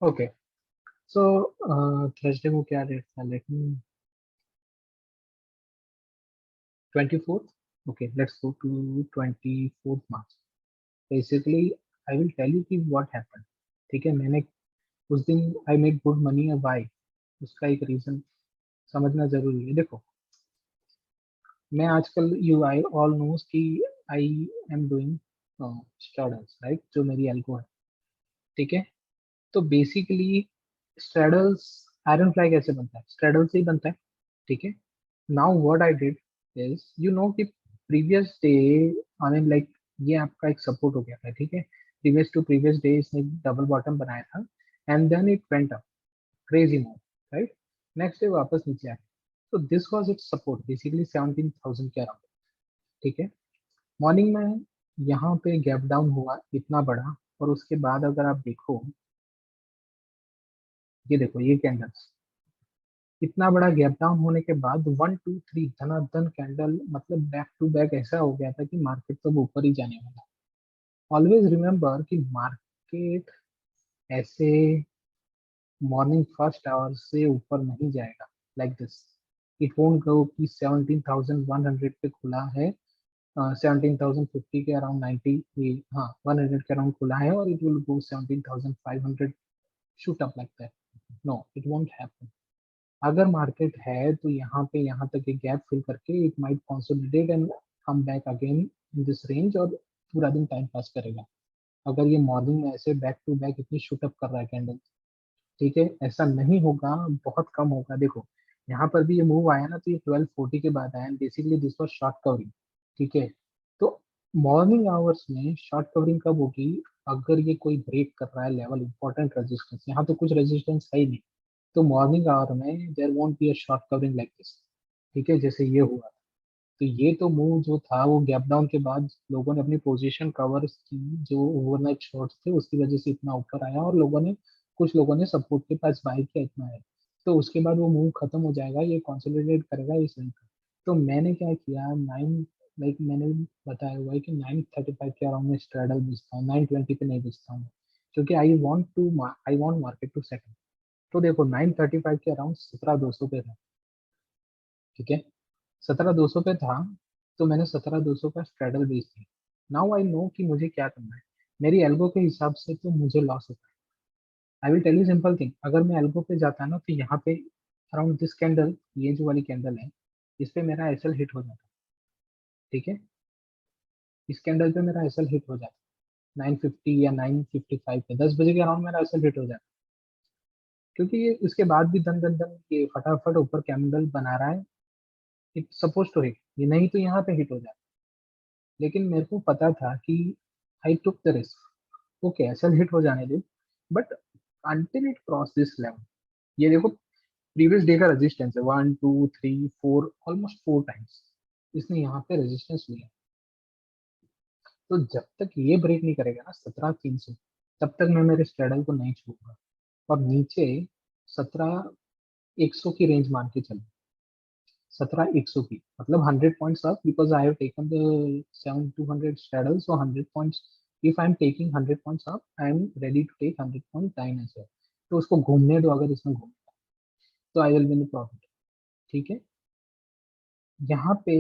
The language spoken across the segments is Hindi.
ओके, सो थर्सडे को क्या डेट था, let me 24th। Okay, let's go to 24th March। Basically I will tell you कि व्हाट हैपेंड। ठीक है, मैंने उस दिन आई मेड गुड मनी, और वाई, उसका एक रीजन समझना जरूरी है। देखो, मैं आजकल, यू आई ऑल नोस कि I am doing straddles, right, जो मेरी एल्गो है। ठीक है, तो बेसिकली स्ट्रैडल्स, आयरन फ्लाई कैसे बनता है, स्ट्रैडल से ही बनता है। ठीक है, now what I did is, you know कि previous day, I mean like, ये आपका एक सपोर्ट हो गया था। ठीक है, प्रीवियस टू प्रीवियस डे इसने डबल बॉटम बनाया था, and then it went up, crazy move, right. Next day वापस नीचे आया, तो this was its support basically 17,000 के अराउंड। ठीक है, मॉर्निंग में यहाँ पे गैप डाउन हुआ इतना बड़ा, और उसके बाद अगर आप देखो, ये देखो ये कैंडल्स, इतना बड़ा गैप डाउन होने के बाद 1 2 3 धनाधन कैंडल, मतलब बैक टू बैक ऐसा हो गया था कि मार्केट तो ऊपर ही जाने वाला। ऑलवेज रिमेम्बर कि मार्केट ऐसे मॉर्निंग फर्स्ट आवर से ऊपर नहीं जाएगा like this. It won't go कि 17,100 पे खुला है, 17,050 के अराउंड 90, हाँ 100 के अराउंड खुला है, और it will go 17,500 shoot up like that. No, it won't happen. अगर मार्केट है तो यहाँ तक एक गैप फिल करके it might consolidate and come back again in this range, और पूरा दिन टाइम पास करेगा। अगर ये मॉर्निंग में ऐसे बैक टू बैक इतनी शूट अप कर रहा है कैंडल, ठीक है, ऐसा नहीं होगा, बहुत कम होगा। देखो, यहाँ पर भी ये मूव आया ना, तो ये 1240 के बाद आया, basically this was short covering. ठीक है, तो मॉर्निंग आवर्स में शॉर्ट कवरिंग कब होगी, अगर ये कोई ब्रेक कर रहा है लेवल, इंपॉर्टेंट रेजिस्टेंस, यहाँ तो कुछ रेजिस्टेंस है ही नहीं, तो मॉर्निंग आवर में there won't be a short covering like this. ठीक है, जैसे ये हुआ, तो ये तो मूव जो था वो गैप डाउन के बाद लोगों ने अपनी पोजीशन कवर की, जो ओवरनाइट शॉर्ट्स थे उसकी वजह से इतना ऊपर आया, और लोगों ने, कुछ लोगों ने सपोर्ट के पास बाय किया, इतना है। तो उसके बाद वो मूव खत्म हो जाएगा, ये कंसोलिडेट करेगा इस लाइन का। तो मैंने क्या किया, नाइन, लाइक मैंने बताया हुआ है कि 9:35 के अराउंड में स्ट्रेडल बेचता हूँ, 9:20 पे नहीं बेचता हूँ, क्योंकि I want market to settle. तो देखो 9:35 के अराउंड 17,200 पे था। ठीक है, 17,200 पे था, तो मैंने 17,200 का स्ट्रेडल बेच दिया। नाउ आई नो कि मुझे क्या करना है। मेरी एल्गो के हिसाब से तो मुझे लॉस होता है। I will tell you simple thing, अगर मैं एल्गो पे जाता ना, तो यहाँ पे अराउंड दिस कैंडल, ये जो वाली कैंडल है, इस पे मेरा एसएल हिट हो जाता। ठीक है, इस कैंडल पे मेरा एसएल हिट हो जाता 950 या 955 पे, 10 बजे के अराउंड मेरा एसएल हिट हो जाता, क्योंकि ये उसके बाद भी दन दन दन ये फटाफट ऊपर कैंडल बना रहा है। इट सपोज टू हिट, ये नहीं तो यहाँ पे हिट हो जाता। लेकिन मेरे को पता था कि I took the risk, okay SL hit हो जाने दो, but until it cross this level, ये देखो प्रीवियस डे का रेजिस्टेंस है, 1 2 3 4, ऑलमोस्ट 4 टाइम्स इसने यहाँ पे रेजिस्टेंस लिया। तो जब तक ये ब्रेक नहीं करेगा ना 17,300, तब तक मैं मेरे स्ट्रेडल को नहीं छूऊंगा। और नीचे 17,100 की रेंज मान के चलो, 17,100 की, मतलब 100 points up, because I have taken the 7,200 straddle, so 100 points, if I am taking 100 points up, I am ready to take 100 point down as well. तो उसको घूमने दो, अगर इसमें घूम, तो आई विल विन प्रॉफिट। ठीक है, यहाँ पे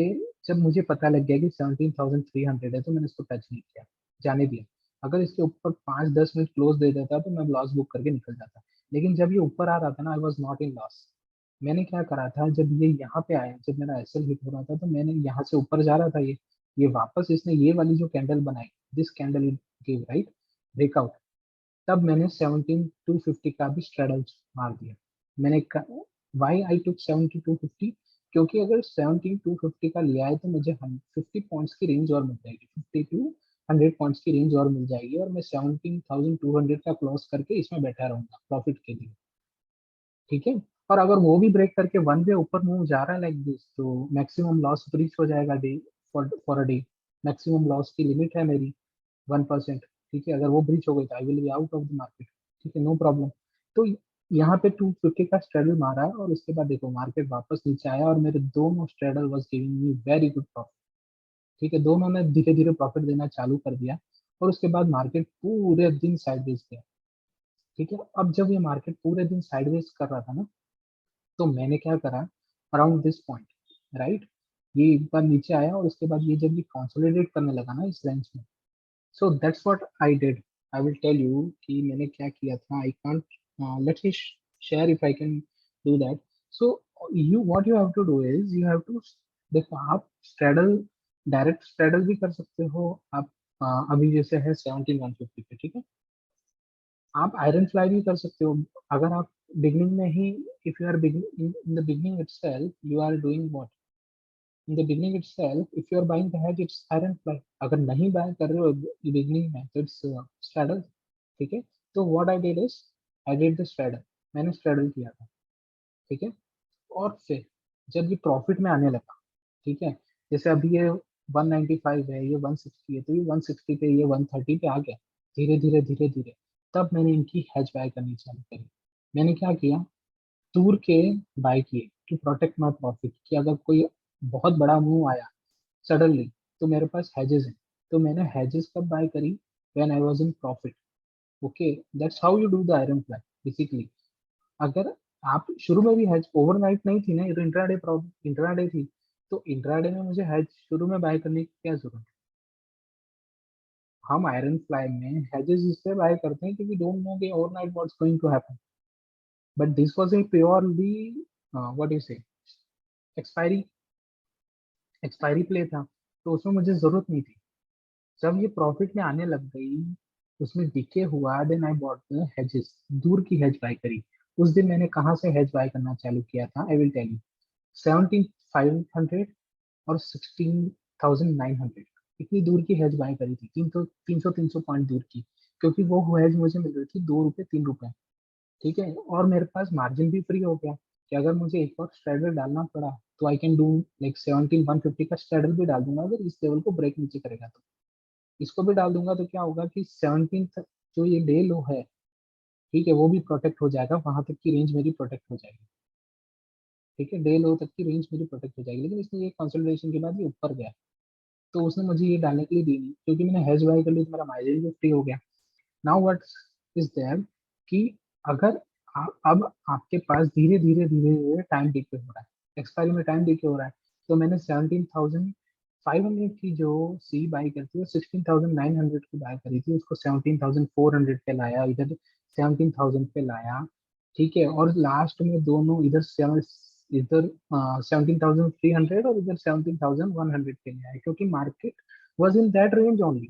जब मुझे पता लग गया कि 17,300 है, तो मैंने इसको टच नहीं किया, जाने दिया। अगर इसके ऊपर 5 10 मिनट क्लोज दे देता तो मैं लॉस बुक करके निकल जाता। लेकिन जब ये ऊपर आ रहा था ना, I was not in loss. मैंने क्या करा था, जब ये यहाँ पे आया, जब मेरा एसएल हिट हो रहा था, तो मैंने यहाँ से ऊपर जा रहा था, ये वापस इसने ये वाली जो कैंडल बनाई, this candle it give right breakout, तब मैंने 17,250 का भी स्ट्रेडल मार दिया। मैंने, वाई आई टुक 17,250, क्योंकि अगर 17,250 का लिया है तो मुझे 50 पॉइंट्स की रेंज और मिल जाएगी, 50 to 100 पॉइंट्स की रेंज और मिल जाएगी, और मैं 17,200 का क्लोज करके इसमें बैठा रहूंगा प्रॉफिट के लिए। ठीक है, और अगर वो भी ब्रेक करके वन वे ऊपर मूव जा रहा है लाइक दिस, तो मैक्सिमम लॉस ब्रीच हो जाएगा day, for a day. Maximum loss की लिमिट है मेरी 1%। ठीक है, अगर वो ब्रीच हो गई तो I will be out of the market. ठीक है, नो प्रॉब्लम। तो यहाँ पे 250 का स्ट्रेडल मारा है, और उसके बाद देखो मार्केट वापस नीचे आया, और मेरे दोनों straddle was giving me very good profit. ठीक है, दोनों ने धीरे धीरे प्रॉफिट देना चालू कर दिया, और उसके बाद मार्केट पूरे दिन साइडवेज गया। ठीक है, अब जब ये मार्केट पूरे दिन साइडवेज कर रहा था ना, तो मैंने क्या करा, अराउंड दिस पॉइंट, राइट, ये एक बार नीचे आया और उसके बाद ये जब ये कंसोलिडेट करने लगा ना इस रेंज में, so that's what I did. I will tell you कि मैंने क्या किया था। I can't, let's me share if I can do that. So you what you have to do is you have to, देखो आप स्ट्रेडल, डायरेक्ट स्ट्रेडल भी कर सकते हो आप। अभी जैसे है 17,150 पे, ठीक है, आप आयरन फ्लाई भी कर सकते हो। अगर आप बिगनिंग में ही, if you are beginning in the beginning itself, you are doing what, in the beginning itself if you are buying the hedge it's iron fly. अगर नहीं बाय कर रहे हो बिगनिंग में तो इट्स स्ट्रैडल, ठीक है। तो what I did is I did the straddle, मैंने स्ट्रैडल किया था, ठीक है। और फिर जब ये प्रॉफिट में आने लगा, ठीक है, जैसे अभी ये 195 है, ये 160 है, तो ये 160 पे, ये 130 पे आ गया, धीरे धीरे धीरे धीरे, तब मैंने इनकी हेज बाय करनी चालू करी। मैंने क्या किया, दूर के बाय किए टू प्रोटेक्ट माई प्रॉफिट, कि अगर कोई बहुत बड़ा मूव आया सडनली तो मेरे पास हैजेस हैं। तो मैंने हैजेस कब बाय करी, when I was in profit. Okay, that's how you do the iron fly basically. अगर आप शुरू में भी हैज ओवरनाइट नहीं थी ना, ये तो इंट्राडे प्रॉफिट, इंट्राडे थी, तो इंट्राडे में मुझे हैज शुरू में बाय करने की क्या जरूरत है। हम आयरन फ्लाई में हैजेस इसलिए बाय करते हैं क्योंकि डोंट नो कि overnight what's going to happen. But this was a purely what you say expiry, expiry play था, तो उसमें मुझे जरूरत नहीं थी। जब ये प्रॉफिट में आने लग गई, उसमें डिके हुआ, then I bought the hedges, दूर की हेज बाय करी। उस दिन मैंने कहाँ से हेज बाय करना चालू किया था, आई विल टेल यू। 17,500 और 16,900, इतनी दूर की हेज बाय करी थी, 300 पॉइंट दूर की, क्योंकि वो हेज मुझे मिल रही थी 2 रुपए 3 रुपए, ठीक है। और मेरे पास मार्जिन भी फ्री हो गया कि अगर मुझे एक और स्ट्रेडल डालना पड़ा तो आई कैन डू लाइक 17,150 का स्ट्रेडल भी डाल दूंगा, अगर इस लेवल को ब्रेक नीचे करेगा तो इसको भी डाल दूंगा। तो क्या होगा कि 17 जो ये डे लो है, ठीक है, वो भी प्रोटेक्ट हो जाएगा, वहां तक की रेंज मेरी प्रोटेक्ट हो जाएगी, ठीक है, डे लो तक की रेंज मेरी प्रोटेक्ट हो जाएगी। लेकिन इसमें ये कंसोलिडेशन के बाद ये ऊपर गया, तो उसने मुझे ये डालने के लिए दी नहीं, क्योंकि मैंने हेज बाय कर ली तो मेरा मार्जिन भी फ्री हो गया। नाउ व्हाट इज देयर, कि अगर अब आपके पास धीरे धीरे धीरे धीरे टाइम डिके हो रहा है, एक्सपायरी में टाइम डिके हो रहा है, तो मैंने 17,500 की जो सी बाई करती है 16,900 की बाय करी थी, उसको 17,400 पे लाया, इधर 17,000 पे लाया, ठीक है। और लास्ट में दोनों इधर इधर 17,300 और इधर 17,100 पे ले आए, क्योंकि market was in that range only.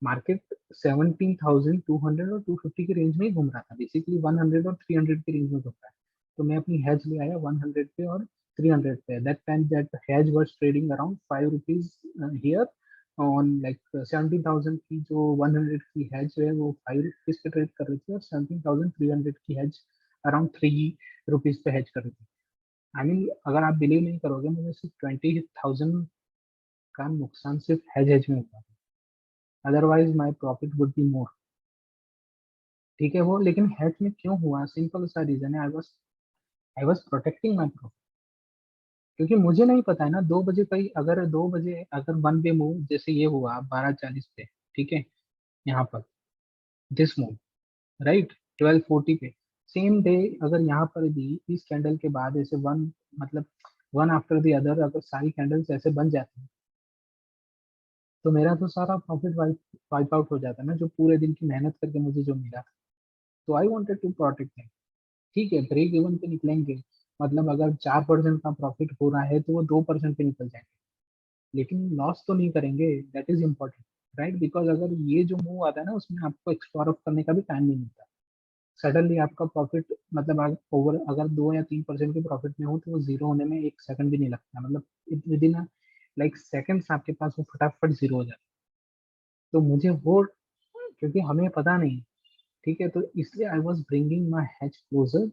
Market 17,200 और 250 की रेंज में ही घूम रहा था, बेसिकली 100 और 300 की रेंज में घूम रहा है। तो मैं अपनी हैज ले आया 100 पे और 300 पे। That time that has was trading around 5 rupees here on like 17,000 की जो 100 की हैज है वो 5 रुपीज पे ट्रेड कर रही थी, और 17,300 की हैज अराउंड 3 रुपीज पे हैज कर रही थी। आई मीन अगर आप बिलीव नहीं करोगे, मुझे सिर्फ 20,000 का नुकसान सिर्फ हैज में हुआ, otherwise my profit would be more, ठीक है। वो लेकिन हैक में क्यों हुआ, सिंपल सा रीजन है, I was protecting my profit. क्योंकि मुझे नहीं पता है ना, 2 बजे कहीं, अगर 2 बजे अगर वन वे मूव जैसे ये हुआ 12:40 पे, ठीक है, यहाँ पर दिस मूव, राइट, 12:40 पे, सेम डे अगर यहाँ पर भी इस कैंडल के बाद ऐसे वन, मतलब वन आफ्टर द अदर अगर सारी कैंडल्स ऐसे बन जाती हैं, तो मेरा तो सारा प्रॉफिट वाइप वाइप आउट हो जाता है ना, जो पूरे दिन की मेहनत करके मुझे जो मिला था। तो आई वांटेड टू प्रोटेक्ट, ठीक है, ब्रेक इवन पे निकलेंगे, मतलब अगर 4% का प्रॉफिट हो रहा है तो वो 2% पे निकल जाएंगे, लेकिन लॉस तो नहीं करेंगे, that is important, right. Because अगर ये जो मूव आता है ना, उसमें आपको एक्सप्लोर ऑफ करने का भी टाइम नहीं मिलता। सडनली आपका प्रॉफिट, मतलब आप ओवर अगर 2 या 3% के प्रॉफिट में हो तो वो जीरो होने में 1 सेकंड भी नहीं लगता, मतलब विद इन लाइक सेकंड्स आपके पास वो फटाफट जीरो हो जाता है। तो मुझे वो, क्योंकि हमें पता नहीं, ठीक है, तो इसलिए I was bringing my hedge closer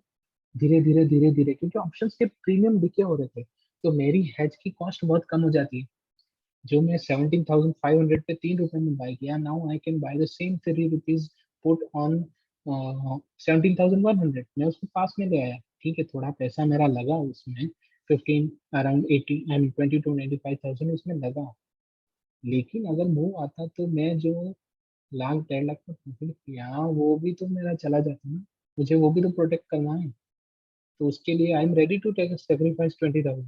धीरे धीरे धीरे धीरे, क्योंकि ऑप्शंस के प्रीमियम दिखे हो रहे थे, तो मेरी हेज की कॉस्ट बहुत कम हो जाती है। जो मैं 17,500 पे 3 रुपए में बाय किया, now I can by the same 3 rupees put on 17,100, मैं उसको पास में ले आया, ठीक है, थोड़ा पैसा मेरा लगा उसमें, 15 अराउंड 80 आई मीन 22 to 95,000 उसमें लगा। लेकिन अगर मूव आता तो मैं जो लाख 1.5 लाख का प्रॉफिट किया, वो भी तो मेरा चला जाता ना, मुझे वो भी तो प्रोटेक्ट करना है। तो उसके लिए I am ready to take sacrifice 20,000।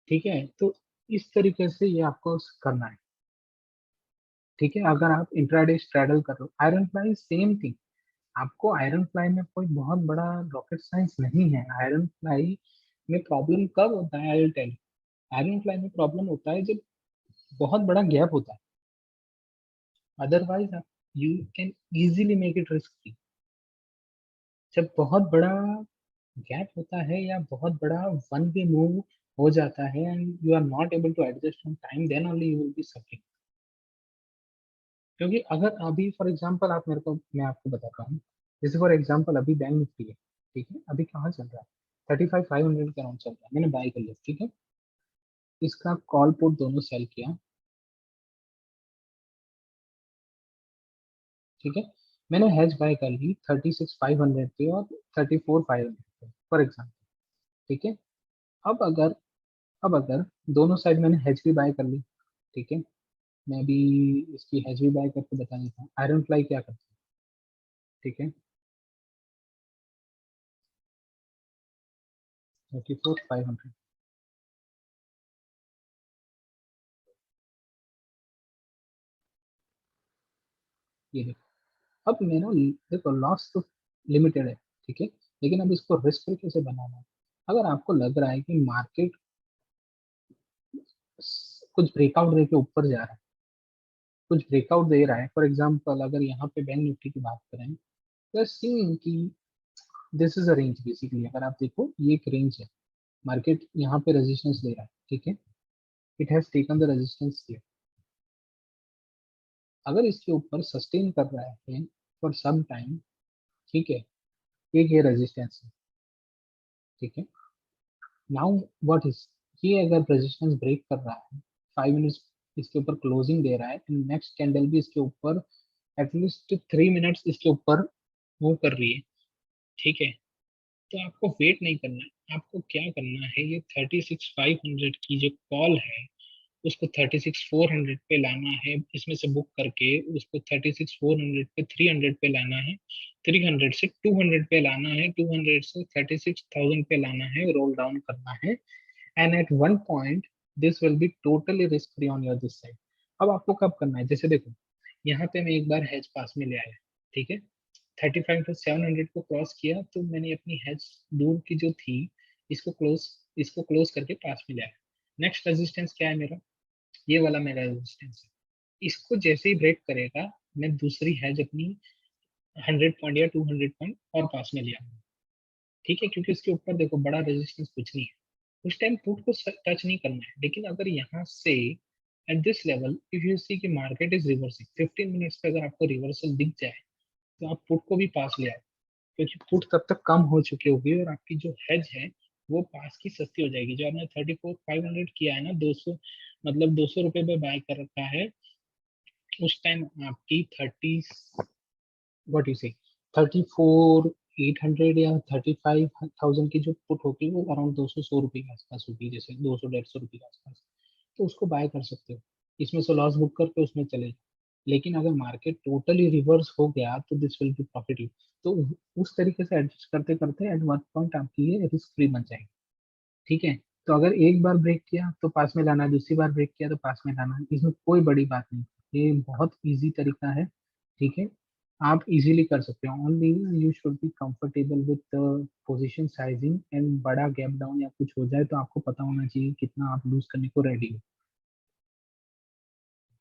ठीक है, तो इस तरीके से ये आपको करना है। ठीक है, अगर आप इंट्राडे स्ट्रैडल कर रहे हो, आयरन फ्लाई सेम थिंग। आपको आयरन फ्लाई में कोई बहुत बड़ा रॉकेट साइंस नहीं है। आयरन फ्लाई में प्रॉब्लम कब होता है, I will tell. Iron fly में प्रॉब्लम होता है जब बहुत बड़ा गैप होता है, अदरवाइज आप you can easily make it risk free. जब बहुत बड़ा गैप होता है या बहुत बड़ा वन वे मूव हो जाता है and you are not able to adjust on time, then only you will be suffering. क्योंकि अगर अभी फॉर एग्जांपल आप मेरे को, मैं आपको बताता हूँ, जैसे फॉर एग्जांपल अभी बैंक निफ्टी है, ठीक है, अभी कहाँ चल रहा है, 35,500 के अराउंड चल रहा है, मैंने बाय कर लिया, ठीक है। इसका कॉल पुट दोनों सेल किया, ठीक है। मैंने हेज बाय कर ली 36,500 पे और 34,500 पे फॉर एग्जाम्पल, ठीक है। अब अगर अब अगर दोनों साइड मैंने हेज भी बाय कर ली, ठीक है। मैं भी इसकी हेज भी बाय करके बता देता हूँ आयरन फ्लाई क्या करता है, ठीक है। 34,500, ये देखो। अब मेरा देखो लॉस तो लिमिटेड है, ठीक है, लेकिन अब इसको रिस्क फ्री कैसे बनाना है। अगर आपको लग रहा है कि मार्केट कुछ ब्रेकआउट दे के ऊपर जा रहा है, कुछ ब्रेकआउट दे रहा है, फॉर एग्जांपल अगर यहाँ पे बैंक निफ्टी की बात करें, तो सीइंग कि this is a range basically, अगर आप देखो ये एक रेंज है, मार्केट यहाँ पे रेजिस्टेंस ले रहा है, ठीक है। It has taken the resistance here. अगर इसके ऊपर सस्टेन कर रहा है फॉर सम टाइम, ठीक है, एक ये रेजिस्टेंस है, ठीक है। नाउ व्हाट इज, ये अगर रेजिस्टेंस ब्रेक कर रहा है, 5 मिनट्स इसके ऊपर क्लोजिंग दे रहा है एंड नेक्स्ट कैंडल भी इसके ऊपर एटलीस्ट 3 मिनट्स इसके ऊपर मूव कर रही है, ठीक है। तो आपको वेट नहीं करना है, आपको क्या करना है, ये 36,500 की जो कॉल है उसको 36,400 पे लाना है, इसमें से बुक करके उसको 36,400 पे 300 पे लाना है, 300 से 200 पे लाना है, 200 से 36,000 पे लाना है, रोल डाउन करना है। And at one point this will be totally risk free on your this side. अब आपको कब करना है, जैसे देखो यहाँ पे मैं एक बार हेज पास में ले आया, ठीक है। 35 to 700 को क्रॉस किया तो मैंने अपनी हेज दूर की जो थी इसको क्लोज करके पास में लाया। नेक्स्ट रेजिस्टेंस क्या है मेरा, ये वाला मेरा रेजिस्टेंस है। इसको जैसे ही ब्रेक करेगा मैं दूसरी हैज अपनी 100 पॉइंट या 200 पॉइंट और पास में ले आऊंगा, ठीक है। क्योंकि इसके ऊपर देखो बड़ा रेजिस्टेंस कुछ नहीं है, उस टाइम पुट को टच नहीं करना है। लेकिन अगर यहाँ से at this level if you see कि मार्केट इज रिवर्सिंग 15 मिनट्स पे, अगर आपको रिवर्सल दिख जाए तो आप पुट को भी पास ले आओ, क्योंकि पुट तब तक कम हो चुकी होगी और आपकी जो हेज है वो पास की सस्ती हो जाएगी। जो आपने 34,500 किया है ना, 200 मतलब 200 रुपये में बाय कर रखा है, उस टाइम आपकी व्हाट यू से 34,800 या 35,000 की जो पुट होगी वो अराउंड 200 100 रुपये के आसपास होगी, जैसे 200 150 रुपये के आसपास। तो उसको बाय कर सकते हो, इसमें से लॉस बुक करके उसमें चले जाओ। लेकिन अगर मार्केट टोटली रिवर्स हो गया तो दिस विल बी प्रॉफिटेबल। तो उस तरीके से एडजस्ट करते करते एट वन पॉइंट आपकी ये रिस्क फ्री बन जाएगी, ठीक है। तो अगर एक बार ब्रेक किया तो पास में लाना है, दूसरी बार ब्रेक किया तो पास में लाना है, इसमें कोई बड़ी बात नहीं। ये बहुत इजी तरीका है, ठीक है। आप इजीली कर सकते हो, only you should be comfortable with position sizing and बड़ा गैप डाउन या कुछ हो जाए तो आपको पता होना चाहिए कितना आप लूज करने को रेडी हो,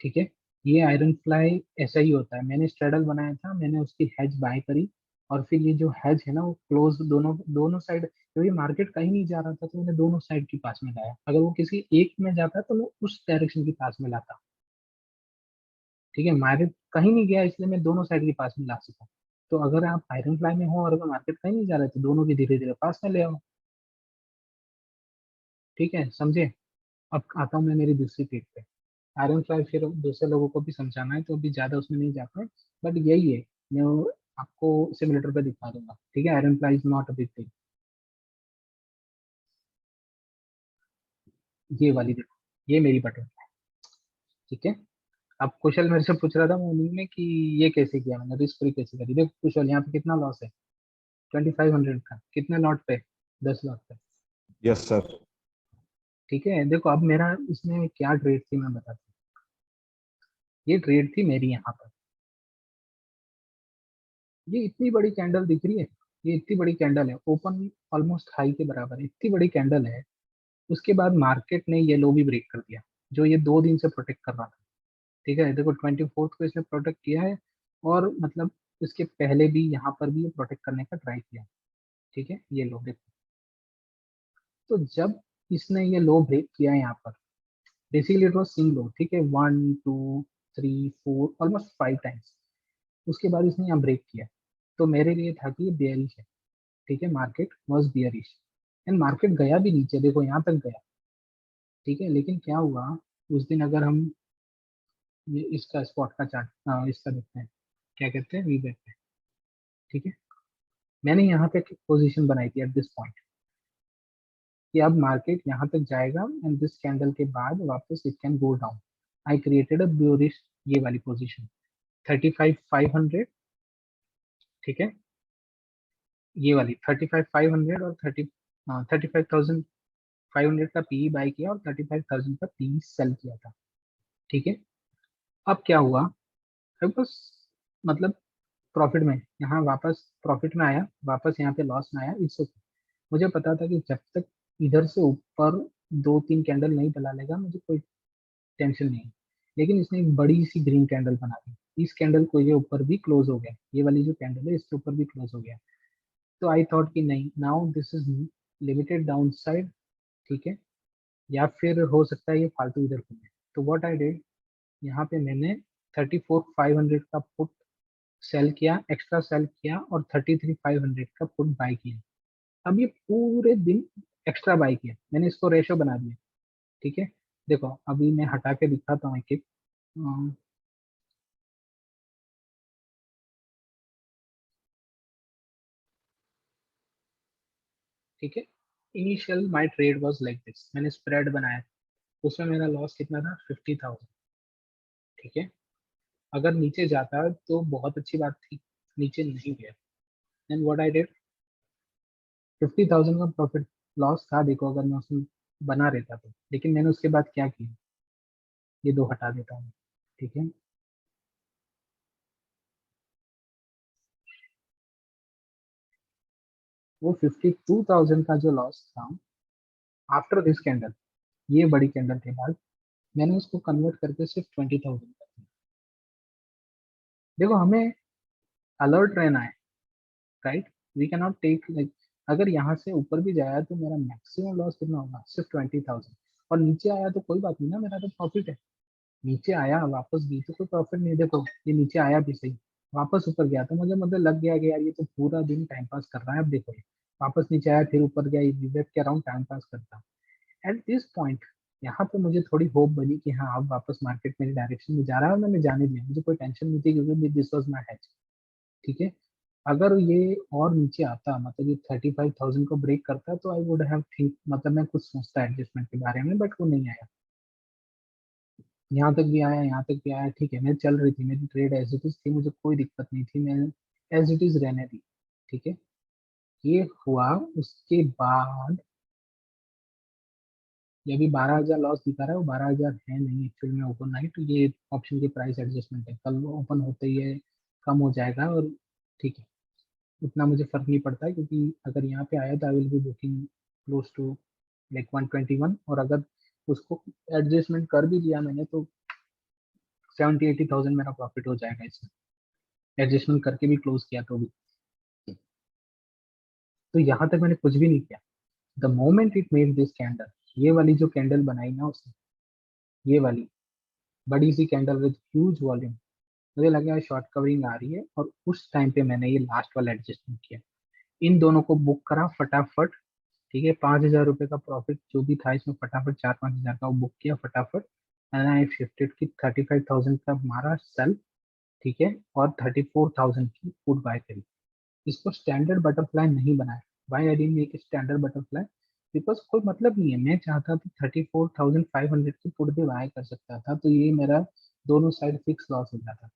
ठीक है। ये आयरन फ्लाई ऐसा ही होता है, मैंने स्ट्रेडल बनाया था, मैंने उसकी हेज बाय करी और फिर ये जो हेज है ना वो क्लोज दोनों दोनों साइड, क्योंकि मार्केट कहीं नहीं जा रहा था तो मैंने दोनों साइड के पास में लाया। अगर वो किसी एक में जाता तो मैं उस डायरेक्शन के पास में लाता, ठीक है। मार्केट कहीं नहीं गया इसलिए मैं दोनों साइड के पास में ला सका। तो अगर आप आयरन फ्लाई में हो और अगर मार्केट कहीं नहीं जा रहा है तो दोनों की धीरे धीरे पास में ले आओ, ठीक है, समझे। अब आता हूँ मैं मेरी दूसरी पीठ पे। आयरन फ्लाई फिर दूसरे लोगों को भी समझाना है तो अभी ज्यादा उसमें नहीं जाता है, बट यही है, मैं वो आपको सिमुलेटर पे दिखा दूंगा, ठीक है। Iron fly is not a big thing. ये वाली देखो, ये मेरी बटन, ठीक है। अब कुशल मेरे से पूछ रहा था मॉर्निंग में कि ये कैसे किया मैंने, रिस्क फ्री कैसे करी। देखो कुशल, यहाँ पे कितना लॉस है, 2500 का, कितने लॉट पे, 10 लॉट पे। Yes sir. ठीक है, देखो अब मेरा इसमें क्या ट्रेड थी मैं बताता हूँ। ये ट्रेड थी मेरी यहाँ पर, ये इतनी बड़ी कैंडल दिख रही है, ये इतनी बड़ी कैंडल है, ओपन ऑलमोस्ट हाई के बराबर है, इतनी बड़ी कैंडल है। उसके बाद मार्केट ने ये लो भी ब्रेक कर दिया, जो ये 2 दिन से प्रोटेक्ट कर रहा था। ठीक है, देखो 24th को इसने प्रोटेक्ट किया है, और मतलब इसके पहले भी यहाँ पर भी ये प्रोटेक्ट करने का ट्राई किया। ठीक है, ये लो देखो। तो जब इसने ये लो ब्रेक किया है यहाँ पर, बेसिकली इट वाज सिंग लो, ठीक है, 1 2 3 4 ऑलमोस्ट 5 टाइम्स। उसके बाद इसने यहाँ ब्रेक किया, तो मेरे लिए था कि ये बेयरिश है। ठीक है, market was bearish, and market गया भी नीचे, देखो यहाँ तक गया। ठीक है, लेकिन क्या हुआ उस दिन, अगर हम ये इसका स्पॉट का चार्ट इसका देखते हैं, क्या कहते हैं, वीबेक पे। ठीक है, मैंने यहाँ पे पोजीशन बनाई थी एट दिस पॉइंट, कि अब मार्केट यहाँ तक जाएगा एंड दिस कैंडल के बाद वापस it can go down. I created a bearish, ये वाली पोजीशन 35,500। ठीक है, ये वाली 35,500 और 35,500 का पी बाई किया, और 35,000 का पी सेल किया था। ठीक है, अब क्या हुआ, अब बस मतलब प्रॉफिट में, यहाँ वापस प्रॉफिट में आया, वापस यहाँ पे लॉस में आया, इट्स ओके। मुझे पता था कि जब तक इधर से ऊपर 2 3 कैंडल नहीं डला लेगा, मुझे कोई टेंशन नहीं है। लेकिन इसने एक बड़ी सी ग्रीन कैंडल बना दी, इस कैंडल को ये ऊपर भी क्लोज हो गया, ये वाली जो कैंडल है इसके ऊपर भी क्लोज हो गया। तो आई थॉट कि नहीं, now this is limited down side. ठीक है, या फिर हो सकता है ये फालतू इधर घूमे। तो व्हाट आई डिड, यहाँ पे मैंने 34,500 का पुट सेल किया, एक्स्ट्रा सेल किया, और 33,500 का पुट बाय किया। अब ये पूरे दिन एक्स्ट्रा बाय किया मैंने, इसको रेशो बना दिया। ठीक है, देखो अभी मैं हटा के दिखाता हूँ एक एक। ठीक है, initial my trade was like this, मैंने स्प्रेड बनाया, उसमें मेरा लॉस कितना था, 50,000। ठीक है, अगर नीचे जाता तो बहुत अच्छी बात थी, नीचे नहीं गया, देन व्हाट आई डिड, 50,000 का प्रॉफिट लॉस था, देखो अगर मैं उसमें बना रहता तो। लेकिन मैंने उसके बाद क्या किया, ये दो हटा देता हूँ। ठीक है, वो 52,000 का जो लॉस था आफ्टर दिस कैंडल, ये बड़ी कैंडल के बाद, मैंने उसको कन्वर्ट करके सिर्फ 20,000 कर दिया। देखो हमें अलर्ट रहना है, right, we can not take like, अगर यहाँ से ऊपर भी जाया तो मेरा मैक्सिमम लॉस कितना होगा, सिर्फ 20,000। और नीचे आया तो कोई बात नहीं ना, मेरा तो प्रॉफिट है। नीचे आया वापस गई तो कोई प्रॉफिट नहीं, देखो ये नीचे आया भी सही, वापस ऊपर गया तो मुझे मतलब लग गया कि यार ये तो पूरा दिन टाइम पास कर रहा है। अब देखो ये वापस नीचे आया, फिर ऊपर गया, ये वेब के अराउंड टाइम पास करता। एट दिस पॉइंट यहाँ पे मुझे थोड़ी होप बनी कि हाँ अब वापस मार्केट मेरी डायरेक्शन में जा रहा है, और मैंने जाने दिया, मुझे कोई टेंशन नहीं थी, क्योंकि दिस वॉज माई हैज। ठीक है, अगर ये और नीचे आता, मतलब ये 35,000 को ब्रेक करता, तो आई वुड हैव थिंक, मतलब मैं कुछ सोचता एडजस्टमेंट के बारे में, बट वो नहीं आया। यहाँ तक भी आया, यहाँ तक भी आया, ठीक है, मैं चल रही थी, मेरी ट्रेड एज इट इज थी, मुझे कोई दिक्कत नहीं थी, मैं एज इट इज रहने दी। ठीक है, ये हुआ, उसके बाद ये अभी 12,000 लॉस दिखा रहा है, वो 12,000 है नहीं एक्चुअल में ओपन नाइट, ये ऑप्शन की प्राइस एडजस्टमेंट है, कल ओपन होते ही ये कम हो जाएगा। और ठीक है, उतना मुझे फर्क नहीं पड़ता है, क्योंकि अगर यहाँ पे आया तो I will be booking close to like 121, और अगर उसको एडजस्टमेंट कर भी लिया मैंने तो 70-80,000 मेरा प्रॉफिट हो जाएगा इसमें, एडजस्टमेंट करके भी क्लोज किया तो भी। तो यहाँ तक मैंने कुछ भी नहीं किया, the moment it made this candle, ये वाली जो कैंडल बनाई ना उसने, ये वाली बड़ी सी कैंडल विद ह्यूज वॉल्यूम, मुझे लगा शॉर्ट कवरिंग आ रही है, और उस टाइम पे मैंने ये लास्ट वाला एडजस्टमेंट किया, इन दोनों को बुक करा फटाफट। ठीक है, 5,000 रुपये का प्रॉफिट जो भी था इसमें, फटाफट 4-5 हज़ार का वो बुक किया फटाफट, एंड आई शिफ्टेड की 35,000 का मारा सेल। ठीक है, और 34,000 की पुट बाय करी। इसको स्टैंडर्ड बटरफ्लाई नहीं बनाया, why I didn't make standard butterfly, because कोई मतलब नहीं है, मैं चाहता तो 34,500 की पुट भी बाय कर सकता था, तो ये मेरा दोनों साइड फिक्स लॉस हो जाता।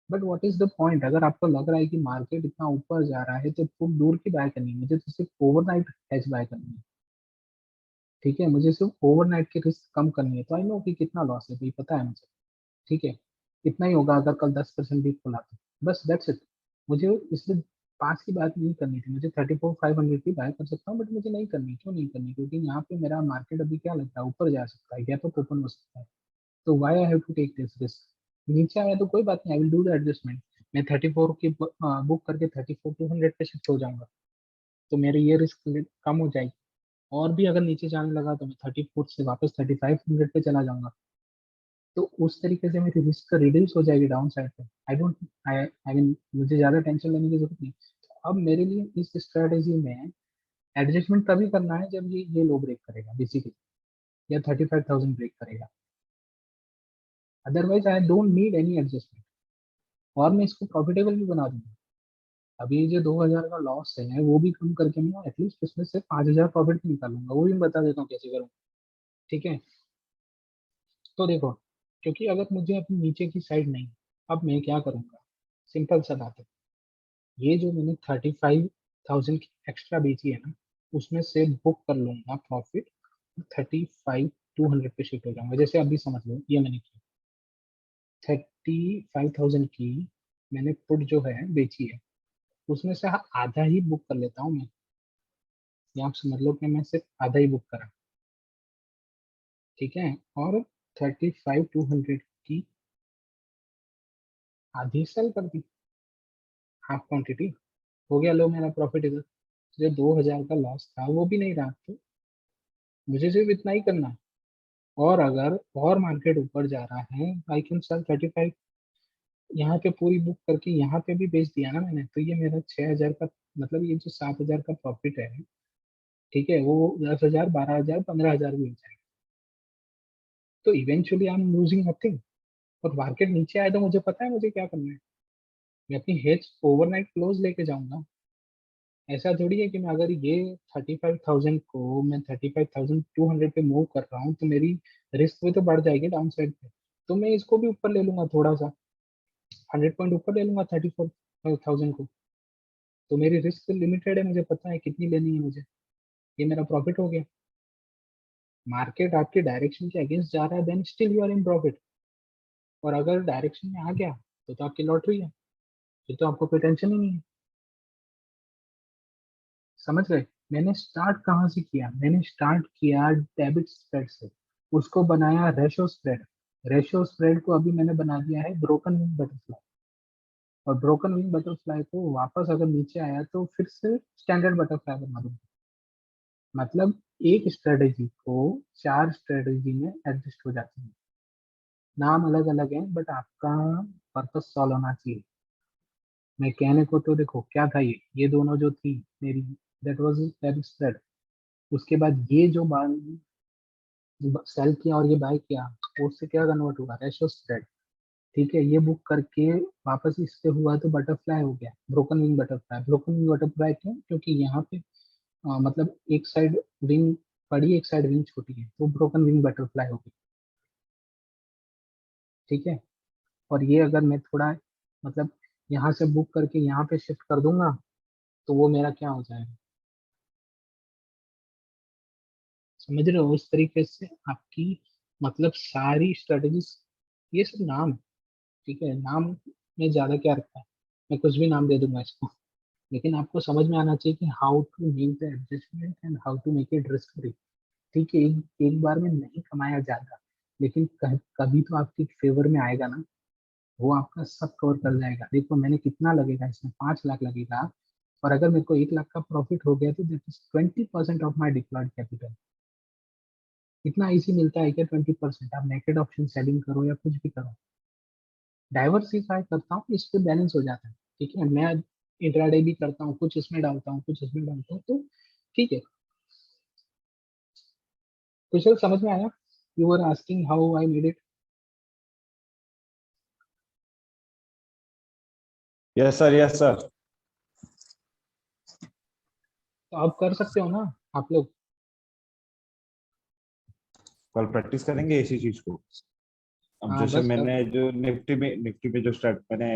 But what is the point, अगर आपको लग रहा है कि मार्केट इतना ऊपर जा रहा है तो पुट दूर की बाय करनी है, मुझे तो सिर्फ ओवरनाइट हेज बाय करनी है। ठीक है, मुझे सिर्फ ओवरनाइट की रिस्क कम करनी है, तो आई नो कि कितना लॉस है भाई, पता है मुझे। ठीक है, इतना ही होगा अगर कल 10% भी खुला तो, बस दैट्स इट। मुझे इसलिए पास की बात नहीं करनी थी, मुझे 34,500 की बाय कर सकता हूँ, बट मुझे नहीं करनी। क्यों नहीं करनी? क्योंकि यहाँ पे मेरा मार्केट अभी क्या लगता है, ऊपर जा सकता है, गैप अप ओपन हो सकता है। तो why I have to take this risk? नीचे आया तो कोई बात नहीं, I will do the adjustment. मैं 34 की बुक करके 34 200 पे शिफ्ट हो जाऊंगा, तो मेरी ये रिस्क कम हो जाएगी। और भी अगर नीचे जाने लगा तो मैं 34 से वापस 3500 पे चला जाऊंगा। तो उस तरीके से मेरी रिस्क रिड्यूस हो जाएगी डाउन साइड पे। आई मीन मुझे ज्यादा टेंशन लेने की जरूरत नहीं। तो अब मेरे लिए इस स्ट्रेटेजी में एडजस्टमेंट तभी करना है जब ये लो ब्रेक करेगा बेसिकली, या 35,000 ब्रेक करेगा। Otherwise I don't need any adjustment, और मैं इसको प्रॉफिटेबल भी बना दूंगा। अभी जो 2,000 का लॉस है वो भी कम करके मैं एटलीस्ट उसमें से 5,000 प्रॉफिट निकालूंगा, वो भी मैं बता देता हूँ कैसे करूँ। ठीक है, तो देखो, क्योंकि अगर मुझे अपनी नीचे की साइड नहीं, अब मैं क्या करूंगा, सिंपल सा बात है। ये जो मैंने 35,000 की एक्स्ट्रा बेची है ना, उसमें से बुक कर लूंगा प्रॉफिट, 35,200 पे शिफ्ट हो जाऊंगा। जैसे अभी समझ लो ये मैंने की 35,000 की, मैंने पुट जो है बेची है, उसमें से आधा ही बुक कर लेता हूँ मैं। ये आप समझ लो कि मैं सिर्फ आधा ही बुक करा। ठीक है, और 35,200 की आधी सेल कर दी, हाफ क्वांटिटी। हो गया लो मेरा प्रॉफिट इधर। जो 2,000 का लॉस था वो भी नहीं रहा, तो मुझे सिर्फ इतना ही करना है। और अगर और मार्केट ऊपर जा रहा है, आई कैन सेल 35, यहाँ पे पूरी बुक करके यहाँ पे भी बेच दिया ना मैंने, तो ये मेरा 6,000 का, मतलब ये जो 7,000 का प्रॉफिट है, ठीक है, वो 10,000 12,000 15,000 भी हो जाएगा। तो eventually I am losing nothing. और मार्केट नीचे आए तो मुझे पता है मुझे क्या करना है, मैं अपनी हेज ओवरनाइट क्लोज लेके जाऊंगा। ऐसा थोड़ी है कि मैं अगर ये 35,000 को मैं 35,200 पे मूव कर रहा हूँ तो मेरी रिस्क भी तो बढ़ जाएगी डाउन साइड पे। तो मैं इसको भी ऊपर ले लूंगा थोड़ा सा, 100 पॉइंट ऊपर ले लूंगा 34,000 को। तो मेरी रिस्क लिमिटेड है, मुझे पता है कितनी लेनी है मुझे। ये मेरा प्रॉफिट हो गया। मार्केट आपके डायरेक्शन के अगेंस्ट जा रहा है, then still you are in profit. और अगर डायरेक्शन में आ गया तो आपकी लॉटरी है, फिर तो आपको कोई टेंशन ही नहीं है। समझ गए? मैंने स्टार्ट कहाँ से किया? मैंने स्टार्ट किया डेबिट स्प्रेड से, उसको बनाया रेशो स्प्रेड। रेशो स्प्रेड को अभी मैंने बना दिया है ब्रोकन विंग बटरफ्लाई। और ब्रोकन विंग बटरफ्लाई को वापस अगर नीचे आया तो फिर से स्टैंडर्ड बटरफ्लाई बना दूंगा। मतलब एक स्ट्रेटेजी को 4 स्ट्रेटेजी में एडजस्ट हो जाती है। नाम अलग अलग है, बट आपका पर्पस सॉल्व होना चाहिए। मैं कहने को तो देखो क्या था, ये दोनों जो थी मेरी, दैट वाज डेबिट स्प्रेड। उसके बाद ये जो सेल किया और ये बाय किया, उससे क्या कन्वर्ट हुआ, रेशो स्प्रेड। ठीक है, ये बुक करके वापस इस पे हुआ तो बटरफ्लाई हो गया, broken wing butterfly. Broken wing butterfly क्यों? क्योंकि यहाँ पे मतलब एक साइड विंग बड़ी, एक साइड विंग छोटी है, तो ब्रोकन विंग बटरफ्लाई हो गई। ठीक है, और ये अगर मैं थोड़ा मतलब यहाँ से बुक करके यहाँ पे शिफ्ट कर दूंगा तो वो मेरा क्या हो जाएगा, समझ रहे हो? इस तरीके से आपकी मतलब सारी स्ट्रेटेजीज, ये सब नाम, ठीक है, नाम में ज्यादा क्या रखा है, मैं कुछ भी नाम दे दूंगा इसको। लेकिन आपको समझ में आना चाहिए कि how to make the adjustment and how to make it risk free. ठीक है, एक बार में नहीं कमाया ज्यादा, लेकिन कभी तो आपके फेवर में आएगा ना, वो आपका सब कवर कर जाएगा। देखो मैंने कितना लगेगा इसमें, 5 लाख लगेगा। और अगर मेरे को 1 लाख का प्रॉफिट हो गया तो that is 20% of my deployed capital. इतना इजी मिलता है क्या 20%? आप नेकेड ऑप्शन सेलिंग करो या कुछ भी करो, डाइवर्सिफाई करता हूँ, इस पे बैलेंस हो जाता है। ठीक है, मैं इंट्राडे भी करता हूँ, कुछ इसमें डालता हूँ, कुछ इसमें डालता हूँ, तो ठीक है। कुशल समझ में आया? You were asking how I made it. Yes sir, yes sir. तो आप कर सकते हो ना आप लोग। कल प्रैक्टिस करेंगे इसी चीज को। अब हाँ जैसे बस कर। मैंने जो निफ्टी में जो स्टार्ट मैंने